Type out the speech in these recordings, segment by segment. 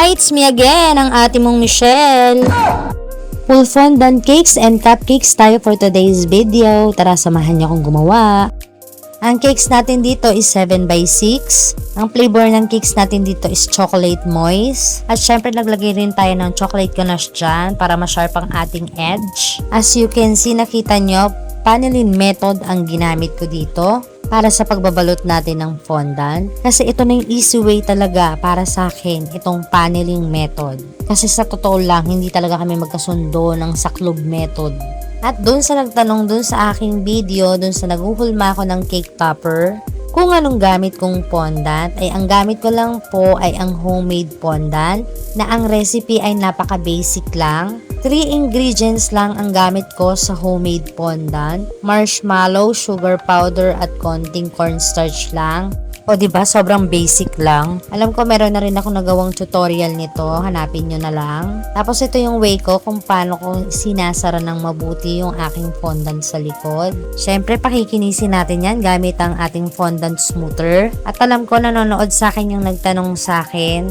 Hi, it's me again, ang ate mong Michelle. Full fondant cakes and cupcakes tayo for today's video. Tara, samahan niyo akong gumawa. Ang cakes natin dito is 7x6. Ang flavor ng cakes natin dito is chocolate moist. At syempre naglagay rin tayo ng chocolate ganache dyan para ma-sharp ang ating edge. As you can see, nakita nyo, paneling method ang ginamit ko dito para sa pagbabalot natin ng fondant. Kasi ito na yung easy way talaga para sa akin, itong paneling method. Kasi sa totoo lang, hindi talaga kami magkasundo ng saklob method. At doon sa nagtanong doon sa aking video, doon sa naghuhulma ako ng cake topper, kung anong gamit kong fondant, ay ang gamit ko lang po ay ang homemade fondant na ang recipe ay napaka-basic lang. 3 ingredients lang ang gamit ko sa homemade fondant: marshmallow, sugar powder at konting cornstarch lang. O diba, sobrang basic lang. Alam ko meron na rin ako nagawang tutorial nito, hanapin nyo na lang. Tapos ito yung way ko kung paano ko sinasara ng mabuti yung aking fondant sa likod. Syempre pakikinisin natin yan gamit ang ating fondant smoother. At alam ko nanonood sa akin yung nagtanong sa akin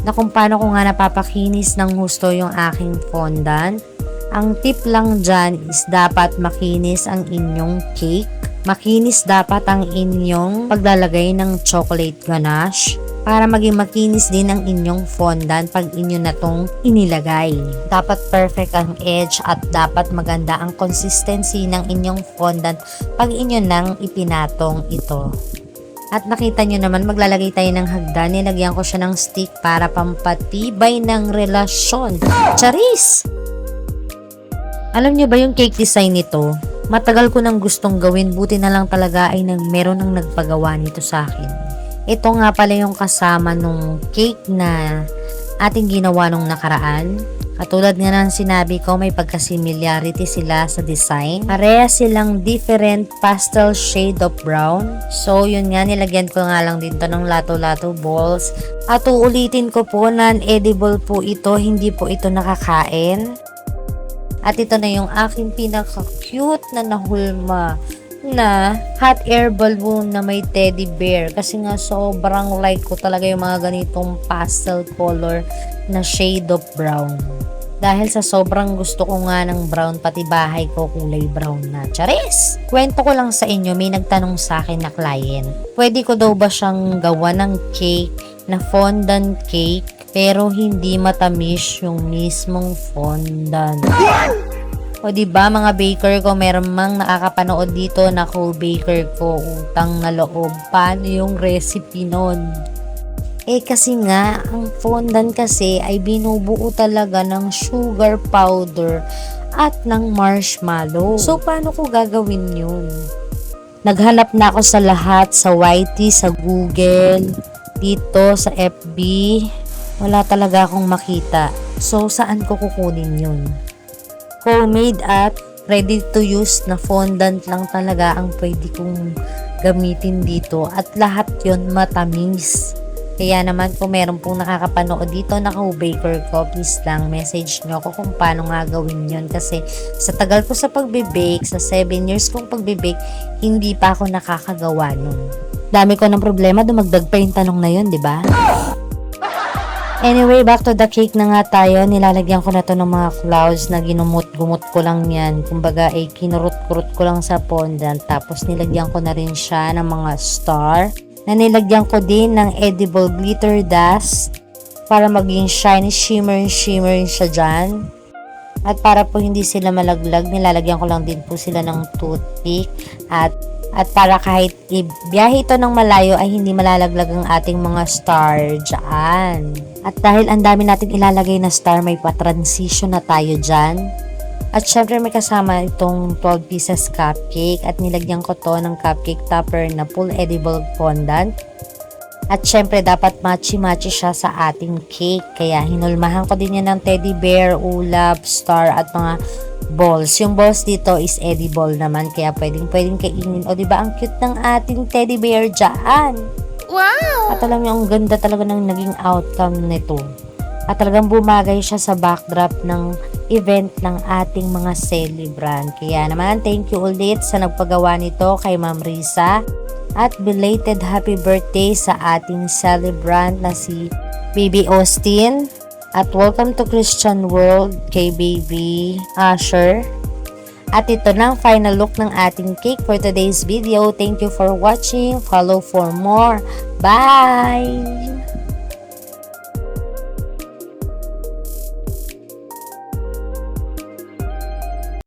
na kung paano ko nga napapakinis ng husto yung aking fondant. Ang tip lang dyan is dapat makinis ang inyong cake. Makinis dapat ang inyong paglalagay ng chocolate ganache para maging makinis din ang inyong fondant pag inyo na tong inilagay. Dapat perfect ang edge at dapat maganda ang consistency ng inyong fondant pag inyo nang ipinatong ito. At nakita nyo naman, maglalagay tayo ng hagdan. Nilagyan ko siya ng stick para pampatibay ng relasyon. Charis! Alam nyo ba yung cake design nito? Matagal ko nang gustong gawin, buti na lang talaga ay meron nang nagpagawa nito sa akin. Ito nga pala yung kasama nung cake na ating ginawa nung nakaraan. Katulad nga ng sinabi ko, may pagka-similarity sila sa design. Pareha silang different pastel shade of brown. So yun nga, nilagyan ko nga lang dito ng lato-lato balls. At uulitin ko po, non-edible po ito, hindi po ito nakakain. At ito na yung aking pinaka-cute na nahulma na hot air balloon na may teddy bear. Kasi nga sobrang like ko talaga yung mga ganitong pastel color na shade of brown. Dahil sa sobrang gusto ko nga ng brown, pati bahay ko kulay brown na. Charis! Kwento ko lang sa inyo, may nagtanong sa akin na client. Pwede ko daw ba siyang gawa ng cake na fondant cake pero hindi matamis yung mismong fondant? O diba mga baker ko, meron mang nakakapanood dito na co-baker ko, utang na loob, paano yung recipe nun? Kasi nga, ang fondant kasi ay binubuo talaga ng sugar powder at ng marshmallow. So paano ko gagawin yun? Naghanap na ako sa lahat, sa YT, sa Google, dito sa FB. Wala talaga akong makita. So, saan ko kukunin yun? Homemade at ready to use na fondant lang talaga ang pwede kong gamitin dito. At lahat yon matamis. Kaya naman kung meron pong nakakapanood dito na co-baker ko, please lang message nyo ako kung paano nga gawin yun. Kasi sa tagal ko sa pagbe-bake, sa 7 years kong pagbe-bake, hindi pa ako nakakagawa nun. Dami ko ng problema, dumagdag pa yung tanong na yun, di ba? Anyway, back to the cake na nga tayo. Nilalagyan ko na to ng mga clouds na ginumot-gumot ko lang yan. Kumbaga ay kinurut-kurut ko lang sa fondant. Tapos nilagyan ko na rin siya ng mga star. Na nilagyan ko din ng edible glitter dust para maging shiny shimmer siya dyan. At para po hindi sila malaglag, nilalagyan ko lang din po sila ng toothpick. At para kahit ibiyahe ito ng malayo ay hindi malalaglag ang ating mga star dyan. At dahil ang dami natin ilalagay na star, may pa-transition na tayo dyan. At syempre may kasama itong 12 pieces cupcake at nilagyan ko to ng cupcake topper na full edible fondant. At syempre dapat matchy-matchy siya sa ating cake. Kaya hinulmahan ko din yan ng teddy bear, ulap, star at mga balls. Yung balls dito is edible naman kaya pwedeng kainin. O diba ang cute ng ating teddy bear dyan? Wow! At alam niyo, ang ganda talaga ng naging outcome nito. At talagang bumagay siya sa backdrop ng event ng ating mga celebrant. Kaya naman, thank you ulit sa nagpagawa nito kay Ma'am Risa. At belated happy birthday sa ating celebrant na si Baby Austin. At welcome to Christian World kay Baby Asher. At ito na ang final look ng ating cake for today's video. Thank you for watching. Follow for more. Bye!